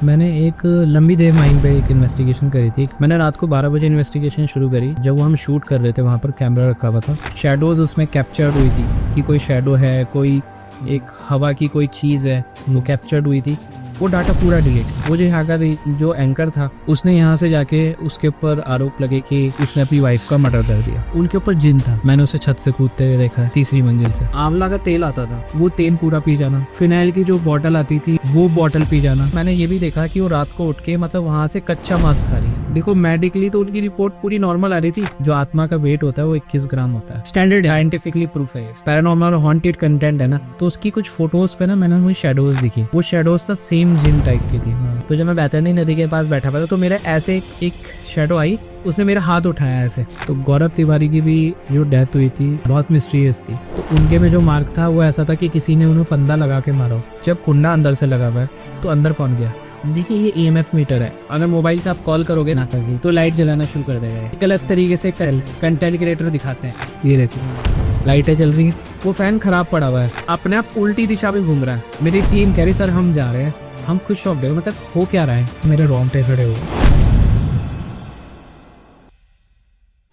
मैंने एक लंबी देर माइन पे एक इन्वेस्टिगेशन करी थी। मैंने रात को 12 बजे इन्वेस्टिगेशन शुरू करी। जब वो हम शूट कर रहे थे वहाँ पर कैमरा रखा हुआ था। शैडोज उसमें कैप्चर्ड हुई थी कि कोई शैडो है, कोई एक हवा की कोई चीज़ है, वो कैप्चर्ड हुई थी। वो डाटा पूरा डिलीट। वो जो यहाँ का जो एंकर था उसने यहाँ से जाके उसके ऊपर आरोप लगे कि उसने अपनी वाइफ का मर्डर कर दिया। उनके ऊपर जिन था। मैंने उसे छत से कूदते हुए देखा है, 3री मंजिल से। आंवला का तेल आता था, वो तेल पूरा पी जाना। फिनाइल की जो बॉटल आती थी वो बॉटल पी जाना। मैंने ये भी देखा कि वो रात को उठ के मतलब वहाँ से कच्चा मांस खा रही है। देखो मेडिकली तो उनकी रिपोर्ट पूरी नॉर्मल आ रही थी। जो आत्मा का वेट होता है वो 21 ग्राम होता है। स्टैंडर्ड साइंटिफिकली प्रूफ है। पैरानॉर्मल हॉन्टेड कंटेंट है ना, तो उसकी कुछ फोटोज पे ना मैंने वो शैडोज दिखी। वो शैडोज था सेम जिन टाइप की थी। तो जब मैं बैतरनी नदी के पास बैठा हुआ था तो मेरा ऐसे एक शैडो आई, उसने मेरा हाथ उठाया ऐसे। तो गौरव तिवारी की भी जो डेथ हुई थी बहुत मिस्टीरियस थी। तो उनके में जो मार्क था वो ऐसा था कि किसी ने उन्हें फंदा लगा के मारा हो। जब कुंडा अंदर से लगा हुआ है तो अंदर कौन गया? देखिए ये EMF मीटर है। अगर मोबाइल से आप कॉल करोगे ना तो लाइट जलाना शुरू कर देगा। गलत तरीके से कंटेंट क्रिएटर दिखाते हैं। ये देखो लाइटें चल रही हैं, वो फैन खराब पड़ा हुआ है, अपने आप उल्टी दिशा में घूम रहा है। मेरी टीम कह रही सर हम जा रहे हैं। हम खुश हो गए, मतलब हो क्या रहा है? मेरे रोंगटे खड़े हो।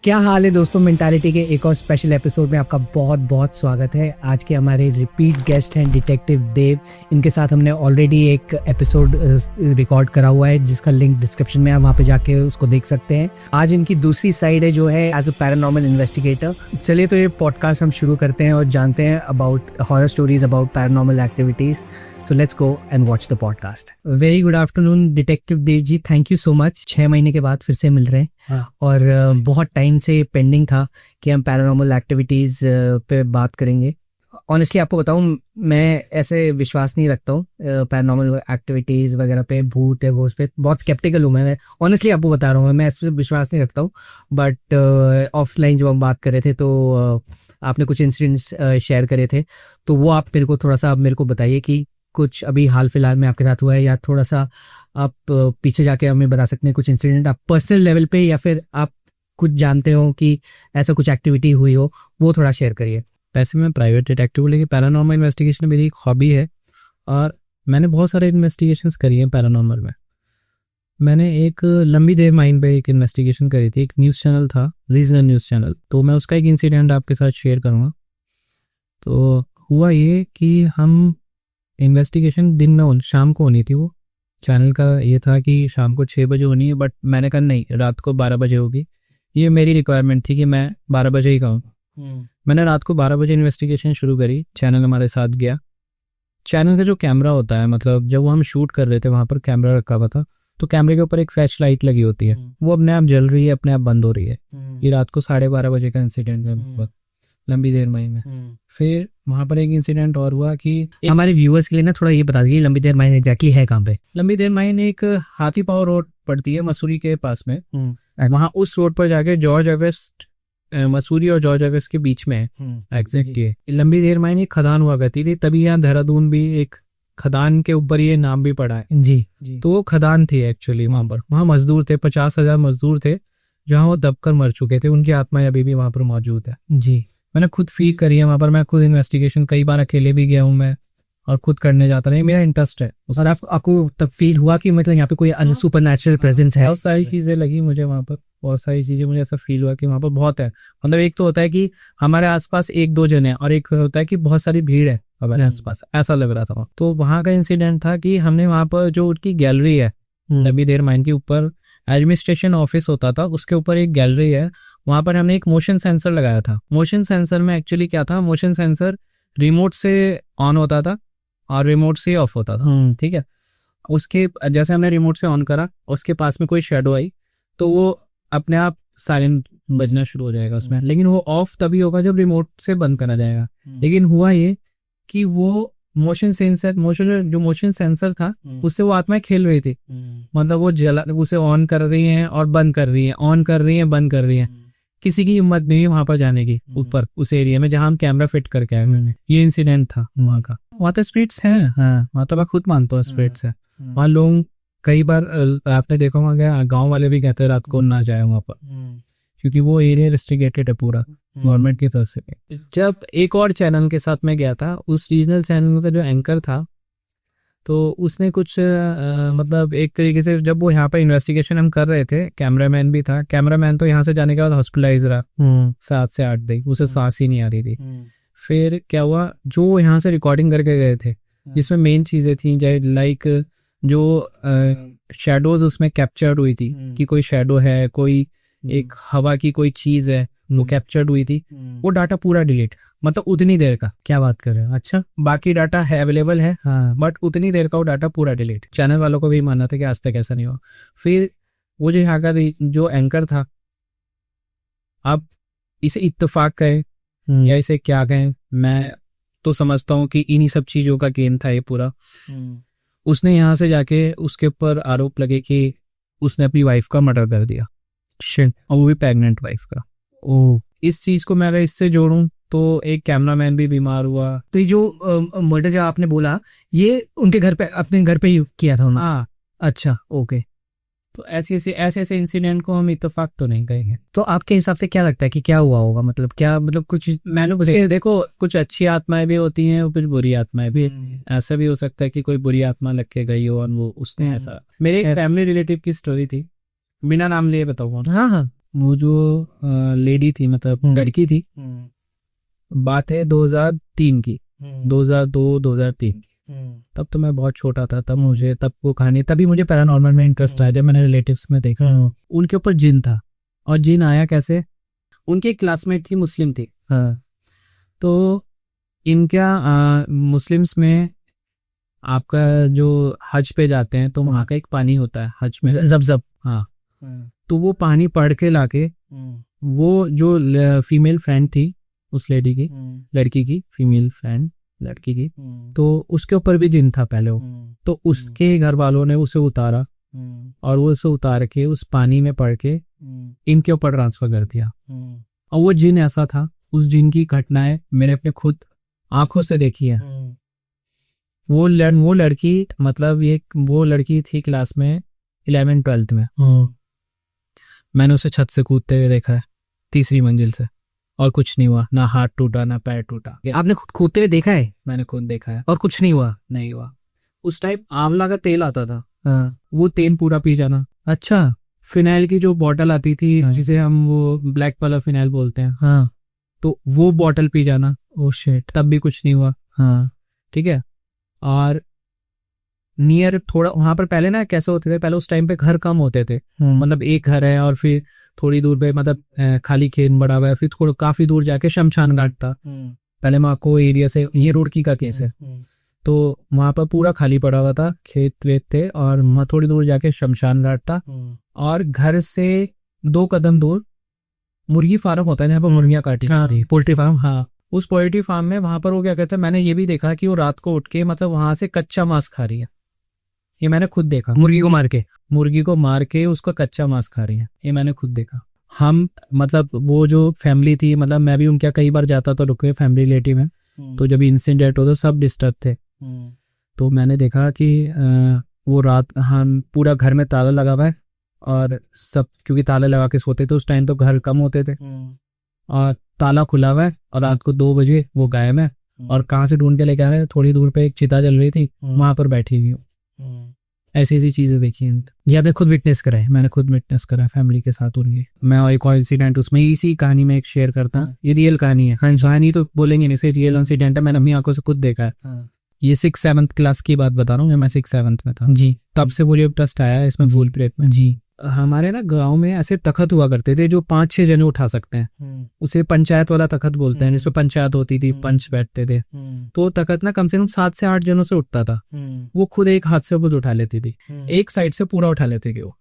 क्या हाल है दोस्तों, मेंटालिटी के एक और स्पेशल एपिसोड में आपका बहुत बहुत स्वागत है। आज के हमारे रिपीट गेस्ट हैं डिटेक्टिव देव। इनके साथ हमने ऑलरेडी एक एपिसोड रिकॉर्ड करा हुआ है जिसका लिंक डिस्क्रिप्शन में है, वहाँ पे जाके उसको देख सकते हैं। आज इनकी दूसरी साइड है जो है एज अ पैरानॉर्मल इन्वेस्टिगेटर। चलिए तो ये पॉडकास्ट हम शुरू करते हैं और जानते हैं about horror stories about paranormal activities. So let's go and watch the podcast. Very good afternoon, detective Dev ji. Thank you so much. 6 महीने के बाद फिर से मिल रहे हैं। हाँ। और बहुत टाइम से पेंडिंग था कि हम पैरानॉर्मल एक्टिविटीज़ पे बात करेंगे। ऑनेस्टली आपको बताऊं, मैं ऐसे विश्वास नहीं रखता हूँ पैरानॉर्मल एक्टिविटीज़ वगैरह पे, भूत या घोस्ट पे। बहुत स्केप्टिकल हूँ मैं ऑनेस्टली आपको बता रहा हूँ। मैं ऐसे विश्वास नहीं रखता हूँ। बट ऑफलाइन जब हम बात कर रहे थे तो आपने कुछ इंसिडेंट्स शेयर करे थे, तो वो आप मेरे को थोड़ा सा मेरे को बताइए कि कुछ अभी हाल फिलहाल में आपके साथ हुआ है, या थोड़ा सा आप पीछे जाके हमें बता सकते हैं कुछ इंसिडेंट आप पर्सनल लेवल पे, या फिर आप कुछ जानते हो कि ऐसा कुछ एक्टिविटी हुई हो, वो थोड़ा शेयर करिए। वैसे मैं प्राइवेट डिटेक्टिव हूँ, लेकिन पैरानॉर्मल इन्वेस्टिगेशन मेरी एक हॉबी है और मैंने बहुत सारे इन्वेस्टिगेशंस करी हैं पैरानॉर्मल में। मैंने एक लंबी देर माइन पे एक इन्वेस्टिगेशन करी थी। एक न्यूज़ चैनल था, रीजनल न्यूज़ चैनल, तो मैं उसका एक इंसिडेंट आपके साथ शेयर करूँगा। तो हुआ ये कि हम इन्वेस्टिगेशन दिन में शाम को होनी थी। वो चैनल का ये था कि शाम को 6 बजे होनी है, बट मैंने कहा नहीं, रात को 12 बजे होगी। ये मेरी रिक्वायरमेंट थी कि मैं 12 बजे ही कहूँ। मैंने रात को 12 बजे इन्वेस्टिगेशन शुरू करी। चैनल हमारे साथ गया। चैनल का जो कैमरा होता है, मतलब जब वो हम शूट कर रहे थे वहाँ पर कैमरा रखा हुआ था, तो कैमरे के ऊपर एक फ्लैश लाइट लगी होती है, वो अपने आप जल रही है, अपने आप बंद हो रही है। ये रात को 12:30 बजे का इंसिडेंट है, लंबी देर माइन में। फिर वहाँ पर एक इंसिडेंट और हुआ कि हमारे व्यूअर्स के लिए ना थोड़ा ये बता दीजिए लंबी देर माइन एग्जैक्टली है कहाँ पे? लंबी देर माइन एक हाथी पाव रोड पड़ती है मसूरी के पास में। वहाँ उस रोड पर जाके जॉर्ज एवेस्ट, मसूरी और जॉर्ज एवेस्ट के बीच में एग्जैक्टली लंबी देर माइन एक खदान हुआ करती थी। तभी यहाँ देहरादून भी एक खदान के ऊपर ये नाम भी पड़ा है जी। तो वो खदान थी एक्चुअली। वहाँ पर वहाँ मजदूर थे, 50,000 मजदूर थे जहाँ वो दबकर मर चुके थे। उनकी आत्माएं अभी भी वहाँ पर मौजूद है जी। मैंने खुद फील करी है वहाँ पर। मैं खुद इन्वेस्टिगेशन कई बार अकेले भी गया हूँ मैं, और खुद करने जाता नहीं, मेरा इंटरेस्ट है। और आपको तब फील हुआ कि मतलब यहाँ पे कोई सुपरनैचुरल प्रेजेंस है? बहुत सारी चीजें लगी मुझे वहाँ पर, बहुत सारी चीजें मुझे ऐसा फील हुआ कि वहाँ पर बहुत है। मतलब एक तो होता है कि हमारे आसपास 1-2 जने हैं, और एक होता है कि बहुत सारी भीड़ है हमारे आसपास, ऐसा लग रहा था। तो वहाँ का इंसिडेंट था कि हमने वहाँ पर जो उनकी गैलरी है लंबी देर माइन के ऊपर, एडमिनिस्ट्रेशन ऑफिस होता था, उसके ऊपर एक गैलरी है। वहाँ पर हमने एक मोशन सेंसर लगाया था। मोशन सेंसर में एक्चुअली क्या था, मोशन सेंसर रिमोट से ऑन होता था और रिमोट से ऑफ होता था। ठीक है। उसके जैसे हमने रिमोट से ऑन करा, उसके पास में कोई शेडो आई तो वो अपने आप साइलेंट बजना शुरू हो जाएगा उसमें, लेकिन वो ऑफ तभी होगा जब रिमोट से बंद करा जाएगा। लेकिन हुआ ये कि वो मोशन सेंसर था, उससे वो आत्माएं खेल रही थी। मतलब वो उसे ऑन कर रही हैं और बंद कर रही हैं, ऑन कर रही हैं, बंद कर रही हैं। किसी की हिम्मत नहीं है वहां पर जाने की ऊपर उस एरिया में जहां हम कैमरा फिट करके आए। ये इंसिडेंट था वहां का। वहां तो स्पिरिट्स हैं, हाँ वहां तो मैं खुद मानता हूँ स्पिरिट्स है वहां। लोग कई बार आपने देखा होगा, गाँव वाले भी कहते हैं रात को ना जाए वहां पर, क्योंकि वो एरिया रिस्ट्रिक्टेड है पूरा गवर्नमेंट की तरफ से। जब एक और चैनल के साथ में गया था, उस रीजनल चैनल का जो एंकर था, तो उसने कुछ मतलब एक तरीके से जब वो यहाँ पर इन्वेस्टिगेशन हम कर रहे थे, कैमरामैन भी था, कैमरामैन तो यहाँ से जाने के बाद हॉस्पिटलाइज रहा 7 से 8 दिन, उसे सांस ही नहीं आ रही थी। फिर क्या हुआ, जो यहाँ से रिकॉर्डिंग करके गए थे जिसमें मेन चीजें थी, लाइक जो शेडोज उसमें कैप्चर्ड हुई थी कि कोई शेडो है, कोई एक हवा की कोई चीज है, वो कैप्चर्ड हुई थी, वो डाटा पूरा डिलीट, मतलब उतनी देर का। क्या बात कर रहे हो? अच्छा, बाकी डाटा है अवेलेबल है, हाँ, बट उतनी देर का वो डाटा पूरा डिलीट। चैनल वालों को भी मानना था कि आज तक ऐसा नहीं हुआ। फिर वो जो यहाँ का जो एंकर था, अब इसे इत्तेफाक कहे या इसे क्या कहें, मैं तो समझता हूँ कि इन्हीं सब चीजों का गेम था ये पूरा। उसने यहाँ से जाके उसके ऊपर आरोप लगे कि उसने अपनी वाइफ का मर्डर कर दिया, शिट, और वो भी प्रेग्नेंट वाइफ का। ओ, इस चीज को मैं अगर इससे जोड़ूं तो एक कैमरामैन भी बीमार हुआ। तो ये जो मर्डर जो आपने बोला, ये उनके घर पे, अपने घर पे ही किया था उन्होंने? हाँ, अच्छा, ओके। तो ऐसे इंसिडेंट को हम इत्तेफाक तो नहीं कहेंगे। तो आपके हिसाब से क्या लगता है कि क्या हुआ होगा? मतलब क्या, मतलब कुछ मैंने देखो, कुछ अच्छी आत्माएं भी होती हैं और कुछ बुरी आत्माएं भी। ऐसा भी हो सकता है कि कोई बुरी आत्मा लग के गई हो और वो उसने ऐसा। मेरे एक फैमिली रिलेटिव की स्टोरी थी, बिना नाम लिए बताऊंगा। हाँ हाँ, वो जो लेडी थी, मतलब लड़की थी, बात है 2003 की, 2002-2003। तब तो मैं बहुत छोटा था, तब वो कहानी, तभी मुझे पैरानॉर्मल में इंटरेस्ट आया जब मैंने रिलेटिव्स में देखा। उनके ऊपर जिन था, और जिन आया कैसे, उनकी एक क्लासमेट थी, मुस्लिम थी। हाँ, तो इनका मुस्लिम्स में आपका जो हज पे जाते हैं तो वहाँ का एक पानी होता है हज में, जब हाँ, तो वो पानी पढ़ के लाके, वो जो फीमेल फ्रेंड थी उस लेडी की, लड़की की फीमेल फ्रेंड लड़की की, तो उसके ऊपर भी जिन था पहले वो। तो उसके घर वालों ने उसे उतारा, और वो उसे उतार के उस पानी में पड़ के इनके ऊपर ट्रांसफर कर दिया। और वो जिन ऐसा था, उस जिन की घटनाएं मैंने अपने खुद आंखों से देखी है। वो लड़की, मतलब वो लड़की थी क्लास में 11th-12th में, मैंने उसे छत से कूदते हुए देखा है 3री मंजिल से, और कुछ नहीं हुआ, ना हाथ टूटा ना पैर टूटा। आपने खुद कूदते हुए देखा है? मैंने खुद देखा है, और कुछ नहीं हुआ? नहीं हुआ। उस टाइम आंवला का तेल आता था, हाँ, वो तेल पूरा पी जाना। अच्छा, फिनाइल की जो बॉटल आती थी, हाँ, जिसे हम वो ब्लैक वाला फिनाइल बोलते हैं, हाँ, तो वो बॉटल पी जाना। ओ शिट, तब भी कुछ नहीं हुआ। हाँ, ठीक है। और नियर थोड़ा वहां पर पहले ना कैसे होते थे, पहले उस टाइम पे घर कम होते थे, मतलब एक घर है और फिर थोड़ी दूर पे मतलब खाली खेत बड़ा हुआ है, फिर थोड़ा काफी दूर जाके शमशान घाट था। पहले माको एरिया से, ये रुड़की का केस है, तो वहां पर पूरा खाली पड़ा हुआ था, खेत वेत थे, और वहां थोड़ी दूर जाके शमशान घाट था, और घर से 2 कदम दूर मुर्गी फार्म होता है जहाँ पर मुर्गियां काटी, पोल्ट्री फार्म। हाँ, उस पोल्ट्री फार्म में वहां पर वो क्या कहते हैं, मैंने ये भी देखा कि वो रात को उठ के मतलब वहां से कच्चा मांस खा रही है। ये मैंने खुद देखा, मुर्गी को मार के उसका कच्चा मांस खा रही है, ये मैंने खुद देखा। हम मतलब वो जो फैमिली थी, मतलब मैं भी उनके कई बार जाता था रुके फैमिली रिलेटिव में, तो जब इंसिडेंट होता सब डिस्टर्ब थे। तो मैंने देखा कि वो रात हम पूरा घर में ताला लगा हुआ है, और सब क्योंकि ताला लगा के सोते थे उस टाइम, तो घर कम होते थे, और ताला खुला हुआ है, और रात को 2 बजे वो गायब है, और कहाँ से ढूंढ के लेके आ रहे हैं, थोड़ी दूर पे एक चिता जल रही थी, वहां पर बैठी हुई। ऐसी चीजें देखी हैं। ये आपने खुद विटनेस करा है? मैंने खुद विटनेस करा है फैमिली के साथ उनकी। मैं एक और इंसिडेंट उसमें इसी कहानी में एक शेयर करता हूँ, ये रियल कहानी है। हाँ, कहानी तो बोलेंगे नहीं, से रियल इंसिडेंट है, मैंने अपनी आंखों से खुद देखा है। ये 6th-7th क्लास की बात बता रहा हूँ, मैं 6th-7th में था जी, तब से मुझे इंटरेस्ट आया इसमें, भूल प्रेत में। जी, हमारे ना गांव में ऐसे तखत हुआ करते थे जो 5-6 जने उठा सकते हैं, उसे पंचायत वाला तखत बोलते हैं, जिसपे पंचायत होती थी, पंच बैठते थे। तो तखत ना कम से कम 7 से 8 जनों से उठता था, वो खुद एक हाथ से खुद उठा लेती थी, एक साइड से पूरा उठा लेते थे वो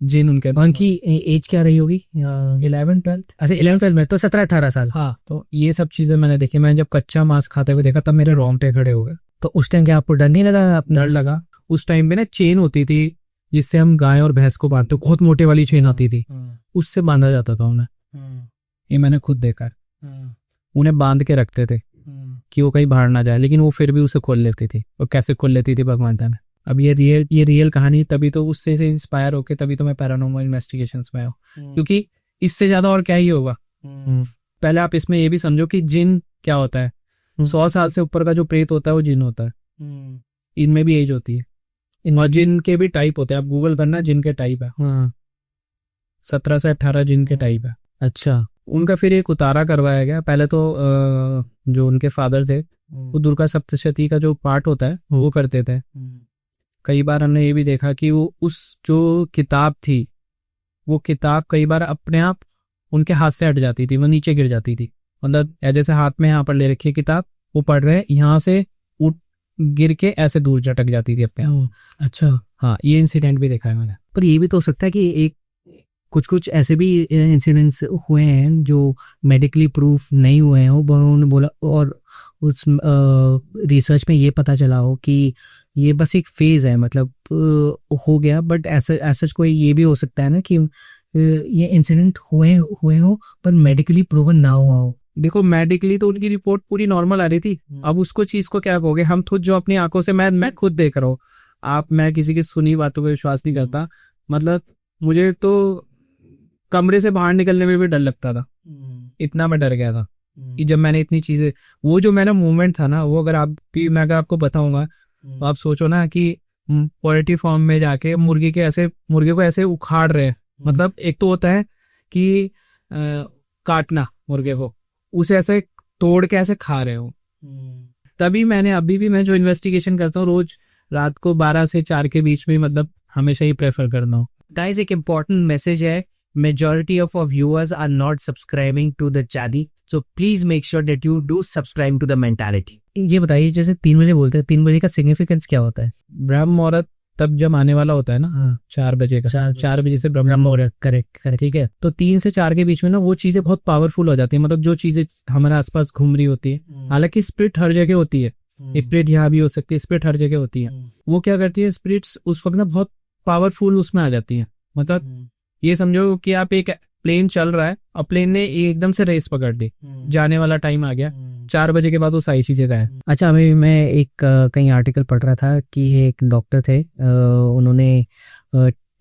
जिन उनके। उनकी एज क्या रही होगी? 11th-12th। अच्छा, 11th-12th में, तो 17-18 साल। हाँ, तो ये सब चीजें मैंने देखी। मैंने जब कच्चा मांस खाते हुए देखा तब मेरे रोंगटे खड़े हो गए। तो उस टाइम क्या आपको डर नहीं लगा? डर लगा। उस टाइम पे ना चेन होती थी जिससे हम गाय और भैंस को बांधते, बहुत मोटे वाली चेन आती थी, उससे बांधा जाता था उन्हें। ये मैंने खुद देखा है। उन्हें बांध के रखते थे कि वो कहीं बाहर ना जाए, लेकिन वो फिर भी उसे खोल लेती थी। और कैसे खोल लेती थी भगवान जाने। अब ये रियल कहानी, तभी तो उससे इंस्पायर होके तभी तो मैं पैरानॉर्मल इन्वेस्टिगेशंस में आया, क्योंकि इससे ज्यादा और क्या ही होगा। पहले आप इसमें ये भी समझो कि जिन क्या होता है, 100 साल से ऊपर का जो प्रेत होता है वो जिन होता है। इनमें भी एज होती है। और जिनके भी टाइप होते हैं, आप गूगल करना जिनके टाइप है, हाँ 17 से 18 जिनके टाइप है। अच्छा। उनका फिर एक उतारा करवाया गया। पहले तो जो उनके फादर थे वो दुर्गा सप्तशती का जो पाठ होता है वो करते थे। कई बार हमने ये भी देखा कि वो उस जो किताब थी, वो किताब कई बार अपने आप उनके हाथ से हट जाती थी, वो नीचे गिर जाती थी। मतलब जैसे हाथ में यहाँ पर ले रखी है किताब, वो पढ़ रहे हैं, यहाँ से उठ गिर के ऐसे दूर झटक जाती थी अपने आप। अच्छा। हाँ, ये इंसिडेंट भी देखा है मैंने। पर ये भी तो हो सकता है कि एक कुछ ऐसे भी इंसिडेंट्स हुए हैं जो मेडिकली प्रूफ नहीं हुए हैं, उन्होंने बोला और उस रिसर्च में ये पता चला हो कि ये बस एक फेज है, मतलब हो गया। बट ऐसा कोई ये भी हो सकता है ना कि ये इंसिडेंट हुए हो पर मेडिकली प्रूवन ना हुआ हो। देखो, मेडिकली तो उनकी रिपोर्ट पूरी नॉर्मल आ रही थी। अब उसको चीज को क्या कहोगे, हम खुद जो अपनी आंखों से, मैं खुद देख रहा हूँ, मैं किसी की सुनी बातों पर विश्वास नहीं करता। मतलब मुझे तो कमरे से बाहर निकलने में भी डर लगता था, इतना मैं डर गया था कि जब मैंने इतनी चीजें, वो जो मैंने मूवमेंट था ना, वो अगर मैं आपको बताऊंगा तो आप सोचो ना कि पोल्ट्री फार्म में जाके मुर्गे को ऐसे उखाड़ रहे हैं। मतलब एक तो होता है कि काटना मुर्गे को, उसे ऐसे तोड़ के ऐसे खा रहे हो। तभी अभी भी मैं जो इन्वेस्टिगेशन करता हूँ रोज रात को 12 से 4 के बीच में, मतलब हमेशा ही प्रेफर करता हूँ। गाइस, एक इम्पोर्टेंट मैसेज है, majority of our viewers are not subscribing to the channel, so please make sure that you do subscribe to the mentality। ये बताइए, जैसे 3 बजे बोलते हैं, 3 बजे का सिग्निफिकेंस क्या होता है? ब्रह्म मुहूर्त तब जब आने वाला होता है ना, 4 बजे का, 4 बजे से ब्रह्म मुहूर्त। करेक्ट। ठीक है, तो 3 से 4 के बीच में ना वो चीजें बहुत पावरफुल हो जाती है। मतलब जो चीजें हमारे आसपास घूम रही होती है, हालांकि स्पिरिट हर जगह होती है, स्पिरिट यहाँ भी हो सकती है, स्पिरिट हर जगह होती है। वो क्या करती है, स्पिरिट्स उस वक्त ना बहुत पावरफुल उसमें आ जाती है। मतलब ये समझो कि आप एक प्लेन चल रहा है और प्लेन ने एकदम से रेस पकड़ ली, जाने वाला टाइम आ गया, 4 बजे के बाद वो सारी चीजें गायब। अच्छा, अभी मैं एक कहीं आर्टिकल पढ़ रहा था कि एक डॉक्टर थे, उन्होंने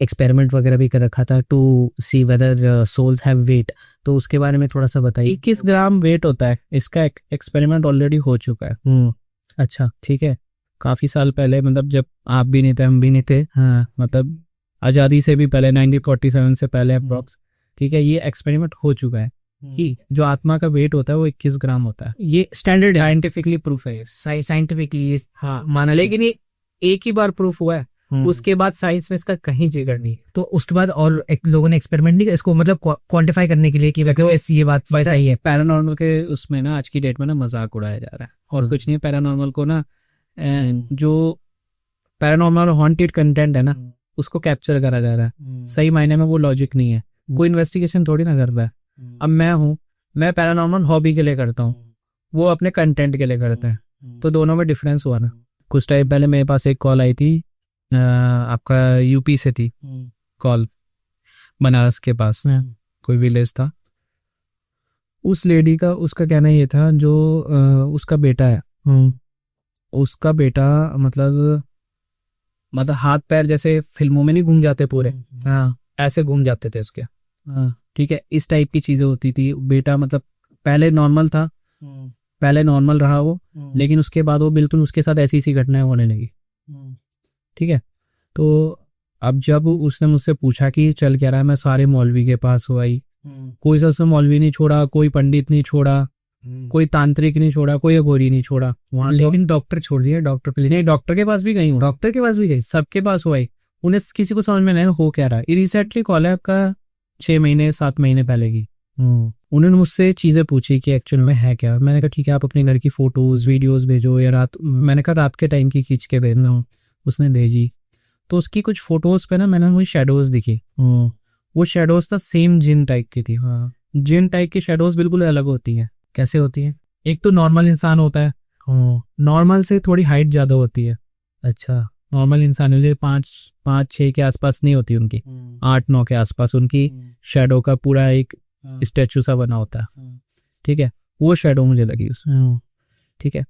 एक्सपेरिमेंट वगैरह भी कर रखा था to see whether souls have weight, तो उसके बारे में थोड़ा सा बताइए। 21 ग्राम वेट होता है इसका। एक्सपेरिमेंट ऑलरेडी हो चुका है। अच्छा, ठीक है, काफी साल पहले, मतलब जब आप भी नहीं थे, हम भी नहीं थे, हाँ, मतलब आज़ादी से भी पहले, 1947 से पहले अप्रॉक्स। ठीक है, ये एक्सपेरिमेंट हो चुका है कि जो आत्मा का वेट होता है वो 21 ग्राम होता है। ये स्टैंडर्ड साइंटिफिकली प्रूफ है, साइंटिफिकली हाँ माना, लेकिन ये एक ही बार प्रूफ हुआ है, उसके बाद साइंस में इसका कहीं जिक्र नहीं। तो उसके बाद और लोगों ने एक्सपेरिमेंट नहीं, इसको मतलब क्वांटिफाई करने के लिए कि ये बात सही है। पैरानॉर्मल के उसमें ना आज की डेट में ना मजाक उड़ाया जा रहा है, और कुछ नहीं है। पैरानॉर्मल को ना, जो पैरानॉर्मल हॉन्टेड कंटेंट है ना, उसको कैप्चर करा जा रहा है। सही मायने में वो लॉजिक नहीं है, कोई इन्वेस्टिगेशन थोड़ी ना कर रहा है। अब मैं पैरानॉर्मल हॉबी के लिए करता हूँ, वो अपने कंटेंट के लिए करते हैं, तो दोनों में डिफरेंस हुआ ना। कुछ टाइम पहले मेरे पास एक कॉल आई थी, आपका यूपी से थी कॉल, बनारस के पास कोई विलेज था। उस लेडी का, उसका कहना ये था, जो उसका बेटा है, उसका बेटा मतलब हाथ पैर जैसे फिल्मों में नहीं घूम जाते पूरे, हाँ, ऐसे घूम जाते थे उसके। ठीक है, इस टाइप की चीजें होती थी। बेटा मतलब पहले नॉर्मल था, पहले नॉर्मल रहा वो, लेकिन उसके बाद वो बिल्कुल उसके साथ ऐसी घटनाएं होने लगी। ठीक है, तो अब जब उसने मुझसे पूछा कि चल क्या रहा है, मैं सारे मौलवी के पास हुआ ही, कोई सा मौलवी नहीं छोड़ा, कोई पंडित नहीं छोड़ा, कोई तांत्रिक नहीं छोड़ा, कोई अघोरी नहीं छोड़ा वहां। लेकिन डॉक्टर छोड़ दिया, डॉक्टर प्लीज नहीं, डॉक्टर के पास भी गई हूँ, डॉक्टर के पास भी गई, सबके पास हुआ ही। उन्हें किसी को समझ में नहीं हो क्या रहा है। रिसेंटली कॉल है आपका 6 महीने 7 महीने पहले की। उन्होंने मुझसे चीजें पूछी कि एक्चुअल में है क्या। मैंने कहा ठीक है, आप अपने घर की फोटोज वीडियोस भेजो, या मैंने कहा रात के टाइम की खींच के भेजना हूँ। उसने भेजी, तो उसकी कुछ फोटोज पे ना मैंने मुझे शेडोज दिखी। वो शेडोज था सेम जिन टाइप की थी। जिन टाइप की शेडोज बिल्कुल अलग होती है। कैसे होती है? एक तो नॉर्मल इंसान होता है, नॉर्मल से थोड़ी हाइट ज्यादा होती है। अच्छा, नॉर्मल इंसान 5-6 के आसपास नहीं होती उनकी, 8-9 के आसपास उनकी शेडो का पूरा एक स्टैचू सा बना होता है। ठीक है, वो शेडो मुझे लगी उसमें। ठीक है,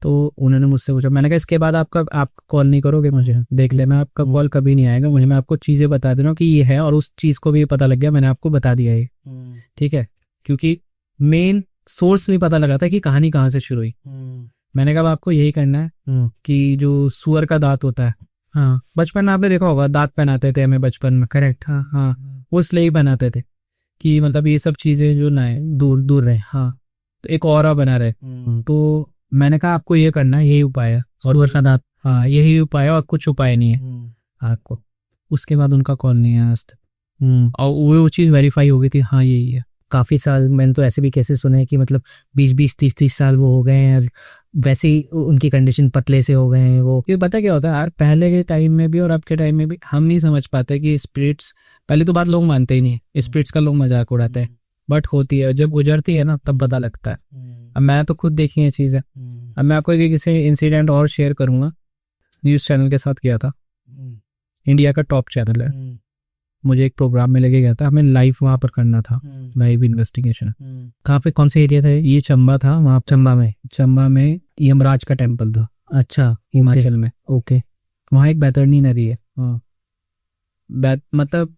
तो उन्होंने मुझसे पूछा, मैंने कहा इसके बाद आप कॉल नहीं करोगे मुझे, देख लेना, आपका कॉल कभी नहीं आएगा मुझे, मैं आपको चीजें बता दे रहा हूँ कि ये है, और उस चीज को भी पता लग गया, मैंने आपको बता दिया ये। ठीक है, क्योंकि मेन सोर्स नहीं पता लगा था कि कहानी कहाँ से शुरू हुई। मैंने कहा आपको यही करना है कि जो सुअर का दांत होता है, हाँ बचपन में आपने देखा होगा दांत पहनाते थे हमें बचपन में, करेक्ट, हाँ हाँ वो इसलिए ही बनाते थे कि मतलब ये सब चीजें जो ना है दूर दूर रहे, हाँ तो एक ऑरा बना रहे। तो मैंने कहा आपको ये करना है, यही उपाय है, सुअर का दांत, हाँ यही उपाय है और कुछ उपाय नहीं है आपको। उसके बाद उनका कॉल नहीं है आज तक, और वो चीज़ वेरीफाई हो गई थी, हाँ यही है। काफ़ी साल मैंने तो ऐसे भी कैसे सुने हैं कि मतलब 20-20 30-30 साल वो हो गए हैं और वैसे ही उनकी कंडीशन पतले से हो गए हैं वो। ये पता क्या होता है यार, पहले के टाइम में भी और अब के टाइम में भी हम नहीं समझ पाते कि स्पिरिट्स, पहले तो बात लोग मानते ही नहीं, स्पिरिट्स का लोग मजाक उड़ाते हैं, बट होती है, जब गुजरती है ना तब पता लगता है। अब मैं तो खुद देखी है चीज़ें। अब मैं आपको किसी इंसिडेंट और शेयर करूंगा, न्यूज़ चैनल के साथ किया था, इंडिया का टॉप चैनल है, मुझे एक प्रोग्राम में लेके गया था, हमें लाइव वहाँ पर करना था, लाइव इन्वेस्टिगेशन। कहाँ पे, कौन से एरिया था ये? चंबा था, वहाँ चंबा में यमराज का टेम्पल था। अच्छा, हिमाचल में, ओके। वहाँ एक बैतरनी नदी है, हाँ मतलब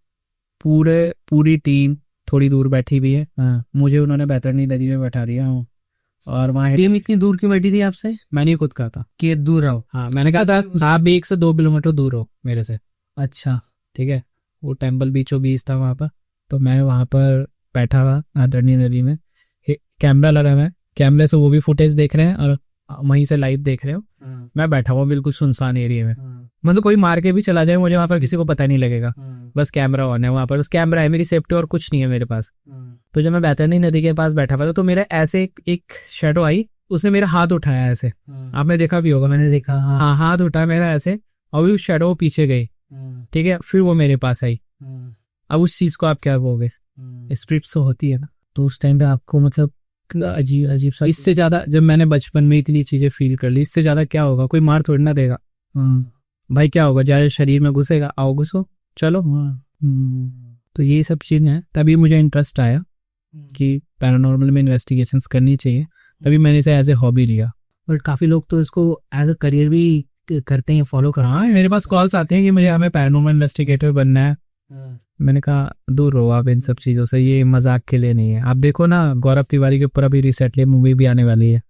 पूरी टीम थोड़ी दूर बैठी हुई है, हाँ मुझे उन्होंने बैतरनी नदी में बैठा दिया हूँ। और वहाँ टीम इतनी दूर क्यों बैठी थी आपसे? मैंने खुद कहा था कि दूर रहो। हाँ, मैंने कहा था आप भी 1 से 2 किलोमीटर दूर हो मेरे से। अच्छा, ठीक है, वो टेम्पल बीचों बीच था वहाँ पर, तो मैं वहाँ पर बैठा हुआ बैतरनी नदी में, कैमरा लगा हुआ है, कैमरे से वो भी फुटेज देख रहे हैं और वहीं से लाइव देख रहे हो। मैं बैठा हुआ बिल्कुल सुनसान एरिया में, मतलब कोई मार के भी चला जाए मुझे वहाँ पर किसी को पता नहीं लगेगा, बस कैमरा ऑन है वहाँ पर, बस कैमरा है, मेरी सेफ्टी और कुछ नहीं है मेरे पास। तो जब मैं बैतरनी नदी के पास बैठा हुआ था तो मेरा ऐसे एक शैडो आई, उसने मेरा हाथ उठाया ऐसे, आपने देखा भी होगा, मैंने देखा, हाँ हाथ उठाया मेरा ऐसे, और वो शैडो पीछे गई, ठीक है, फिर वो मेरे पास आई। अब उस चीज को आप क्या कहोगे? स्पिरिट्स तो होती है ना, तो उस टाइम पे आपको मतलब अजीब अजीब सा, इससे ज्यादा जब मैंने बचपन में इतनी चीजें फील कर ली, इससे ज्यादा क्या होगा? कोई मार थोड़ी ना देगा भाई, क्या होगा? जाए शरीर में घुसेगा, आओ घुसो चलो। तो ये सब चीजें हैं, तभी मुझे इंटरेस्ट आया कि पैरानॉर्मल में इन्वेस्टिगेशंस करनी चाहिए, तभी मैंने इसे एज ए हॉबी लिया। और काफी लोग तो इसको एज अ करियर भी करते हैं, फॉलो करते हैं। हाँ, मेरे पास कॉल्स आते हैं कि मुझे हमें पैरानॉर्मल इन्वेस्टिगेटर बनना है। मैंने कहा दूर रहो आप इन सब चीजों से, ये मजाक के लिए नहीं है। आप देखो ना, गौरव तिवारी के ऊपर अभी रिसेंटली मूवी भी आने वाली है,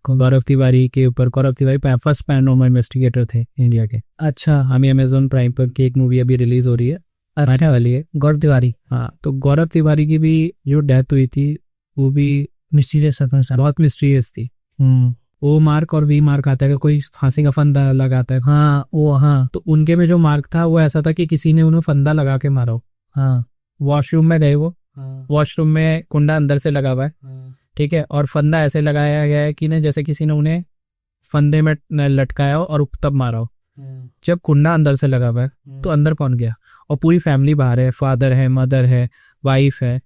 गौरव तिवारी के ऊपर। गौरव तिवारी फर्स्ट पैरानॉर्मल इन्वेस्टिगेटर थे इंडिया के। अच्छा, हमें अमेजोन प्राइम पर की एक मूवी अभी रिलीज हो रही है, आने वाली है, गौरव तिवारी। हाँ, तो गौरव तिवारी की भी जो डेथ हुई थी वो भी मिस्टीरियस, बहुत मिस्टीरियस थी। ओ मार्क और वी मार्क आता है, कोई फांसी का फंदा लगाता है, हाँ वो, हाँ तो उनके में जो मार्क था वो ऐसा था कि किसी ने उन्हें फंदा लगा के मारा हो। हाँ, वॉशरूम में गए वो, हाँ, वॉशरूम में कुंडा अंदर से लगा हुआ है, हाँ, ठीक है, और फंदा ऐसे लगाया गया है कि ना जैसे किसी ने उन्हें फंदे में लटकाया हो और तब मारा हो। जब कुंडा अंदर से लगा हुआ है तो अंदर कौन गया? और पूरी फैमिली बाहर है, फादर है, मदर है, वाइफ है,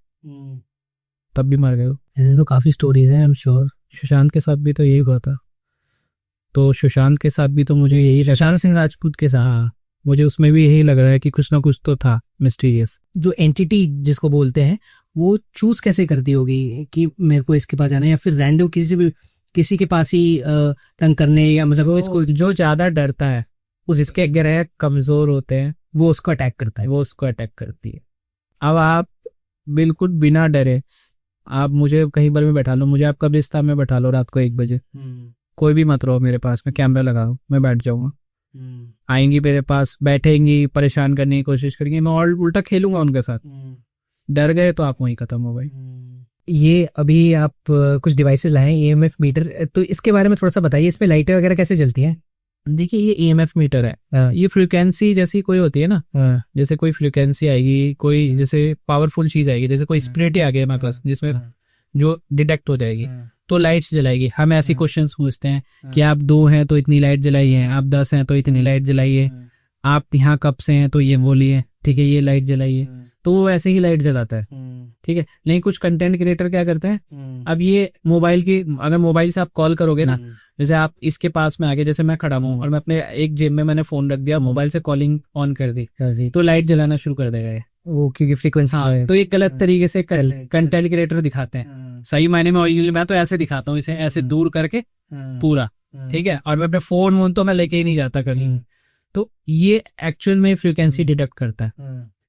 तब भी मर गए। ऐसे तो काफी स्टोरीज हैं, आई एम श्योर। सुशांत के साथ भी तो यही हुआ था, तो सुशांत के साथ भी तो मुझे यही, सुशांत सिंह राजपूत के साथ, हाँ मुझे उसमें भी यही लग रहा है कि कुछ ना कुछ तो था मिस्टीरियस। जो एंटिटी जिसको बोलते हैं वो चूज कैसे करती होगी कि मेरे को इसके पास जाना है, या फिर रैंडम किसी के पास ही तंग करने, या मतलब इसको जो ज्यादा डरता है, जिसके ग्रह कमजोर होते हैं, वो उसको अटैक करता है, वो उसको अटैक करती है। अब आप बिल्कुल बिना डरे, आप मुझे कहीं पर भी बैठा लो, मुझे आप कब्रिस्तान में बैठा लो रात को 1 बजे, कोई भी मत रहो मेरे पास में, कैमरा लगा दो, मैं बैठ जाऊंगा। आएंगी मेरे पास, बैठेंगी, परेशान करने की कोशिश करेंगी, मैं और उल्टा खेलूंगा उनके साथ। डर गए तो आप वहीं खत्म हो भाई। ये अभी आप कुछ डिवाइसेस लाए हैं, EMF मीटर, तो इसके बारे में थोड़ा सा बताइए, इसमें लाइटें वगैरह कैसे जलती हैं? देखिए, ये EMF मीटर है, ये फ्रीक्वेंसी जैसी कोई होती है ना, जैसे कोई फ्रीक्वेंसी आएगी, कोई जैसे पावरफुल चीज आएगी, जैसे कोई स्पिरिट आ गया हमारे पास जिसमें जो डिटेक्ट हो जाएगी, तो लाइट्स जलाएगी। हम ऐसी क्वेश्चंस पूछते हैं कि आप 2 हैं तो इतनी लाइट जलाइए, आप 10 हैं तो इतनी लाइट जलाइए, आप यहाँ कब से हैं तो ये बोलिए, ठीक है, ये लाइट जलाइए, तो वो ऐसे ही लाइट जलाता है, ठीक है। लेकिन कुछ कंटेंट क्रिएटर क्या करते हैं, अब ये मोबाइल की, अगर मोबाइल से आप कॉल करोगे ना, जैसे आप इसके पास में आगे, जैसे मैं खड़ा हूँ और मैं अपने एक जेब में मैंने फोन रख दिया, मोबाइल से कॉलिंग ऑन कर दी, तो लाइट जलाना शुरू कर देगा ये, वो क्योंकि फ्रीक्वेंसी। हाँ, तो ये गलत तरीके से कंटेंट क्रिएटर दिखाते हैं। सही मायने में और मैं तो ऐसे दिखाता हूँ, इसे ऐसे दूर करके पूरा, ठीक है, और मैं अपने फोन तो मैं लेके ही नहीं जाता कहीं। तो ये एक्चुअल में फ्रीक्वेंसी डिटेक्ट करता है,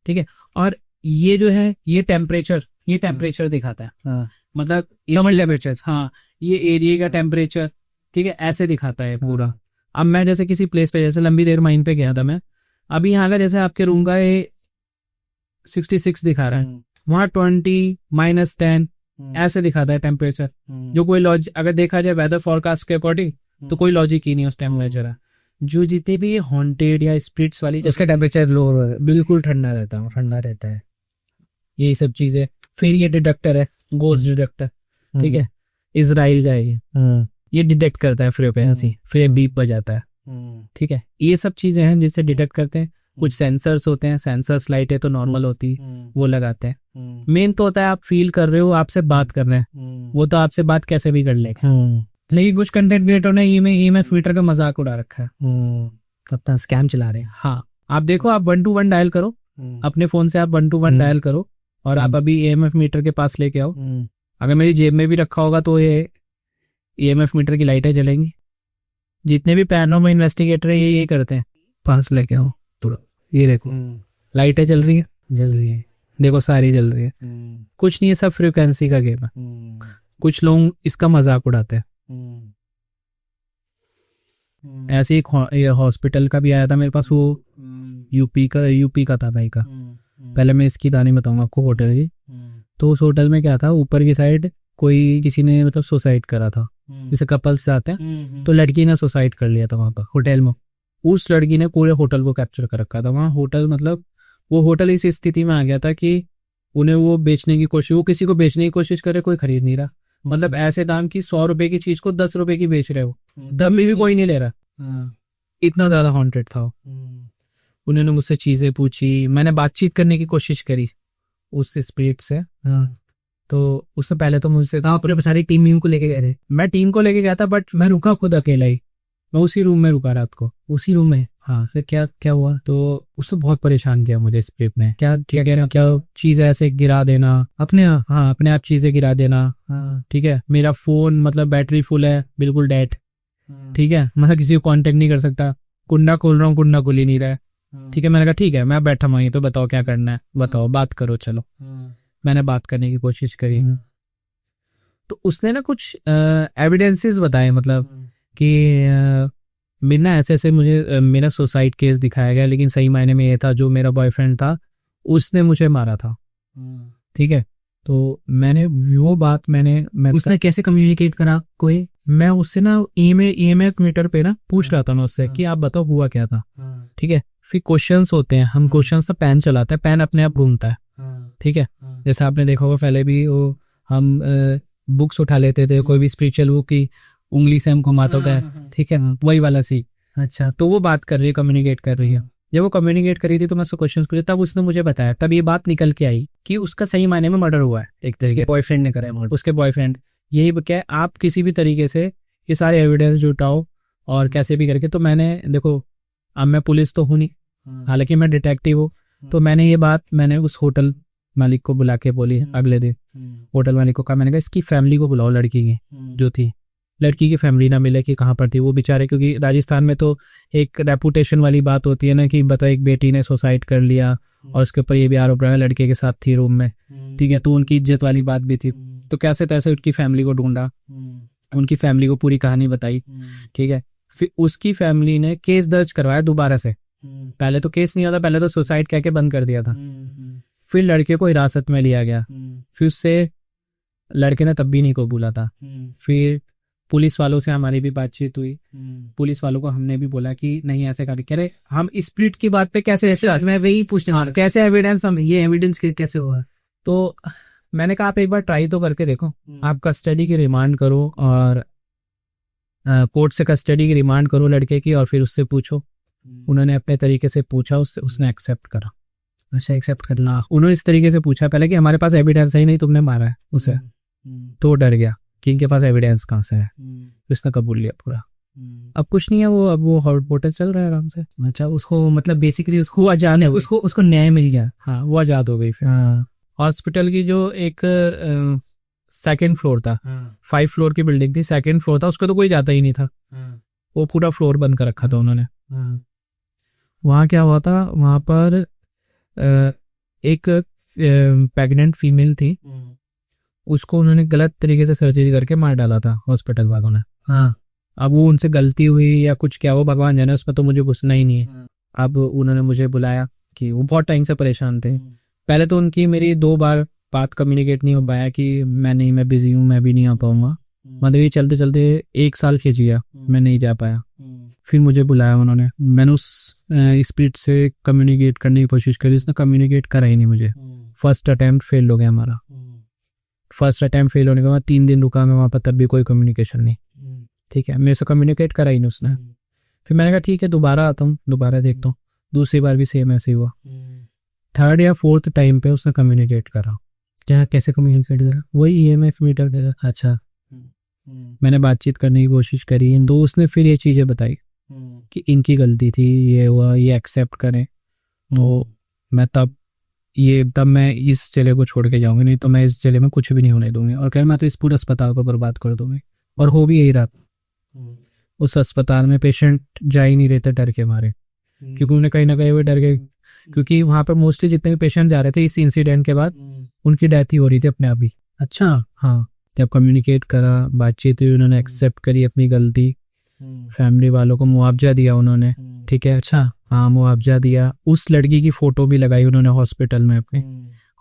ठीक है। और ये जो है, ये टेम्परेचर दिखाता है, मतलब टेम्परेचर, हाँ, ये एरिया का टेम्परेचर, ठीक है, ऐसे दिखाता है पूरा। अब मैं जैसे किसी प्लेस पे, जैसे लंबी देर माइन पे गया था मैं, अभी यहाँ का जैसे आपके रूम का ये 66 दिखा रहा है, वहाँ 20 -10 ऐसे दिखाता है टेम्परेचर, जो कोई लॉजिक, अगर देखा जाए वेदर फोरकास्ट के अकॉर्डिंग तो कोई लॉजिक ही नहीं उस टेम्परेचर है। जो जितने भी हॉन्टेड या स्पिरिट्स वाली, उसका टेम्परेचर लो बिल्कुल ठंडा रहता है, यही सब चीजें। फिर ये डिटेक्टर है, गोस्ट डिटेक्टर, ठीक है, इजराइल का है ये डिटेक्ट करता है फ्रीक्वेंसी, फिर बीप बजाता है, ठीक है। ये सब चीजें हैं जिससे डिटेक्ट करते हैं। कुछ सेंसर्स होते हैं, सेंसर्स लाइट है तो नॉर्मल होती, वो लगाते हैं। मेन तो होता है आप फील कर रहे हो, आपसे बात कर रहे हैं, वो तो आपसे बात कैसे भी कर लेगा। लेकिन कुछ कंटेंट क्रिएटर ने ईएमएफ मीटर का मजाक उड़ा रखा है, अपना स्कैम चला रहे हैं। हाँ, आप देखो, आप 121 डायल करो अपने फोन से, आप 121 डायल करो और आप अभी ईएमएफ मीटर के पास लेके आओ। अगर मेरी जेब में भी रखा होगा तो ये ईएमएफ मीटर की लाइटें जलेंगी। जितने भी पैरानॉर्मल इन्वेस्टिगेटर है ये करते हैं, पास लेके आओ तुरंत, ये देखो लाइटें जल रही है, देखो सारी जल रही है। कुछ नहीं, ये सब फ्रीक्वेंसी का गेम है। कुछ लोग इसका मजाक उड़ाते हैं। ऐसे एक हॉस्पिटल का भी आया था मेरे पास, वो यूपी का था भाई का। पहले मैं इसकी कहानी बताऊंगा आपको होटल की। तो उस होटल में क्या था, ऊपर की साइड किसी ने मतलब सुसाइड करा था, जैसे कपल्स जाते हैं, तो लड़की ने सुसाइड कर लिया था वहां पर होटल में। उस लड़की ने पूरे होटल को कैप्चर कर रखा था वहाँ। होटल मतलब वो होटल इस स्थिति में आ गया था कि उन्हें वो बेचने की कोशिश, वो किसी को बेचने की कोशिश करे, कोई खरीद नहीं रहा। मतलब ऐसे दाम की 100 रुपए की चीज को 10 रुपए की बेच रहे हो, दम में भी कोई नहीं ले रहा, इतना ज्यादा हॉन्टेड था वो। उन्होंने मुझसे चीजें पूछी, मैंने बातचीत करने की कोशिश करी उस स्पिरिट से। तो उससे पहले तो मुझसे पूरे सारी टीम को लेके गए थे। मैं टीम को लेके गया था, बट मैं रुका खुद अकेला ही, मैं उसी रूम में रुका रात को, उसी रूम में। हाँ, फिर क्या हुआ, तो उससे बहुत परेशान किया मुझे स्पिरिट में। क्या चीजें ऐसे गिरा देना अपने आप, हाँ अपने आप चीजें गिरा देना, ठीक है। मेरा फोन मतलब बैटरी फुल है, बिल्कुल डेड, ठीक है, मतलब किसी को कांटेक्ट नहीं कर सकता। कुंडा खोल रहा हूँ, कुंडा खुल ही नहीं रहा है, ठीक है। मैंने कहा ठीक है, मैं बैठा हूँ यहीं पे, बताओ क्या करना है, बताओ, बात करो, चलो। मैंने बात करने की कोशिश करी, तो उसने ना कुछ एविडेंसेस बताए, मतलब कि मेरा ना ऐसे मुझे मेरा सुसाइड केस दिखाया गया, लेकिन सही मायने में ये था, जो मेरा बॉयफ्रेंड था उसने मुझे मारा था, ठीक है। तो मैंने वो बात मैं उसने कैसे कम्युनिकेट करा कोई? मैं उससे ना ईएमएफ मीटर पे ना पूछ रहा था मैं उससे कि आप बताओ हुआ क्या था, ठीक है। फिर क्वेश्चंस होते हैं, हम क्वेश्चंस का पेन चलाते हैं, पेन अपने आप घूमता है, ठीक है। जैसे आपने देखा होगा पहले भी, वो हम बुक्स उठा लेते थे, कोई भी स्पिरिचुअल बुक की उंगली से हम घुमाते गए, ठीक है, वही वाला सी। अच्छा, तो वो बात कर रही है, कम्युनिकेट कर रही है। जब वो कम्युनिकेट करी थी तो मैं उससे क्वेश्चन पूछे, तब उसने मुझे बताया, तब ये बात निकल के आई कि उसका सही मायने में मर्डर हुआ है, एक तरीके बॉयफ्रेंड ने करा है मर्डर। उसके बॉयफ्रेंड। यही क्या, आप किसी भी तरीके से ये सारे एविडेंस जुटाओ और कैसे भी करके। तो मैंने देखो, अब मैं पुलिस तो हूँ नहीं, हालांकि मैं डिटेक्टिव हूँ, तो मैंने ये बात मैंने उस होटल मालिक को बुला के बोली। अगले दिन होटल मालिक को कहा, मैंने कहा इसकी फैमिली को बुलाओ, लड़की की जो थी। लड़की की फैमिली ना मिले कि कहाँ पर थी वो बेचारे, क्योंकि राजस्थान में तो एक रेपुटेशन वाली बात होती है ना, कि बताओ एक बेटी ने सुसाइड कर लिया और उसके ऊपर ये भी आरोप लगा लड़के के साथ थी रूम में, ठीक है, तो उनकी इज्जत वाली बात भी थी। तो कैसे तैसे उनकी फैमिली को ढूंढा, उनकी फैमिली को पूरी कहानी बताई, ठीक है। फिर उसकी फैमिली ने केस दर्ज करवाया दोबारा से। पहले तो केस नहीं होता, पहले तो सुसाइड कह के बंद कर दिया था। फिर लड़के को हिरासत में लिया गया, फिर उससे लड़के ने तब भी नहीं कबूला था। फिर पुलिस वालों से हमारी भी बातचीत हुई, पुलिस वालों को हमने भी बोला कि नहीं ऐसे कर, कह रहे हम स्प्रिट की बात पे कैसे, मैं वही पूछने वाला, कैसे एविडेंस, हम ये एविडेंस कैसे हुआ? तो मैंने कहा आप एक बार ट्राई तो करके देखो, आप कस्टडी की रिमांड करो और कोर्ट से कस्टडी की रिमांड करो लड़के की, और फिर उससे पूछो। उन्होंने अपने तरीके से पूछा, उससे उसने एक्सेप्ट करा। अच्छा, एक्सेप्ट करना। उन्होंने इस तरीके से पूछा पहले कि हमारे पास एविडेंस है ही नहीं, तुमने मारा है उसे, तो डर गया कि इनके पास एविडेंस कहाँ से है, उसने कबूल लिया पूरा। अब कुछ नहीं है, वो अब वो होटल चल रहा है आराम से। अच्छा, उसको मतलब बेसिकली उसको आजाद है, उसको न्याय मिल गया। हाँ, वो आजाद हो गई। फिर हॉस्पिटल की जो एक सेकंड फ्लोर था, 5 फ्लोर की बिल्डिंग थी, सेकंड फ्लोर था, उसको तो कोई जाता ही नहीं था, वो पूरा फ्लोर बंद कर रखा था उन्होंने। वहाँ क्या हुआ था, वहाँ पर एक प्रेग्नेंट फीमेल थी, उसको उन्होंने गलत तरीके से सर्जरी करके मार डाला था हॉस्पिटल वालों ने। अब वो उनसे गलती हुई या कुछ क्या, वो भगवान जाने, उसमें तो मुझे घुसना ही नहीं है। अब उन्होंने मुझे बुलाया कि वो बहुत टाइम से परेशान थे। पहले तो उनकी मेरी 2 बार बात कम्युनिकेट नहीं हो पाया कि मैं बिजी हूँ, मैं भी नहीं आ पाऊंगा। मतलब ये चलते चलते 1 साल खिंच गया, मैं नहीं जा पाया। फिर मुझे बुलाया उन्होंने, मैंने उस स्पीड से कम्युनिकेट करने की कोशिश करी, उसने कम्युनिकेट करा ही नहीं मुझे। फर्स्ट अटेम्प्ट फेल हो गया हमारा। फर्स्ट अटेम्प्ट फेल होने के बाद 3 दिन रुका मैं वहाँ पर, तब भी कोई कम्युनिकेशन नहीं। ठीक है, मेरे से कम्युनिकेट करा ही नहीं उसने। फिर मैंने कहा ठीक है, दोबारा आता हूँ, दोबारा देखता हूँ। दूसरी बार भी सेम ऐसे ही हुआ। 3rd या 4th टाइम पे उसने कम्युनिकेट करा। क्या, कैसे कम्युनिकेट करा? वही EMF मीटर का। अच्छा, मैंने बातचीत करने की कोशिश करी इन दोस्त ने, फिर ये चीज़ें बताई कि इनकी गलती थी, ये हुआ, ये एक्सेप्ट करें। तो मैं तब मैं इस जिले को छोड़ के जाऊंगी, नहीं तो मैं इस जिले में कुछ भी नहीं होने दूंगी। और कह मैं तो इस पूरे अस्पताल को बर्बाद कर दूंगी। और हो भी यही रहा। उस अस्पताल में पेशेंट जा ही नहीं रहे थे डर के मारे, क्योंकि उन्हें कहीं ना कहीं वो डर गए, क्योंकि वहाँ पर मोस्टली जितने भी पेशेंट जा रहे थे इस इंसिडेंट के बाद उनकी डेथ ही हो रही थी अपने आप ही। अच्छा, हाँ। जब कम्युनिकेट करा, बातचीत हुई, उन्होंने एक्सेप्ट करी अपनी गलती, फैमिली वालों को मुआवजा दिया उन्होंने। ठीक है, अच्छा, हाँ, मुआवजा दिया। उस लड़की की फोटो भी लगाई उन्होंने हॉस्पिटल में अपने,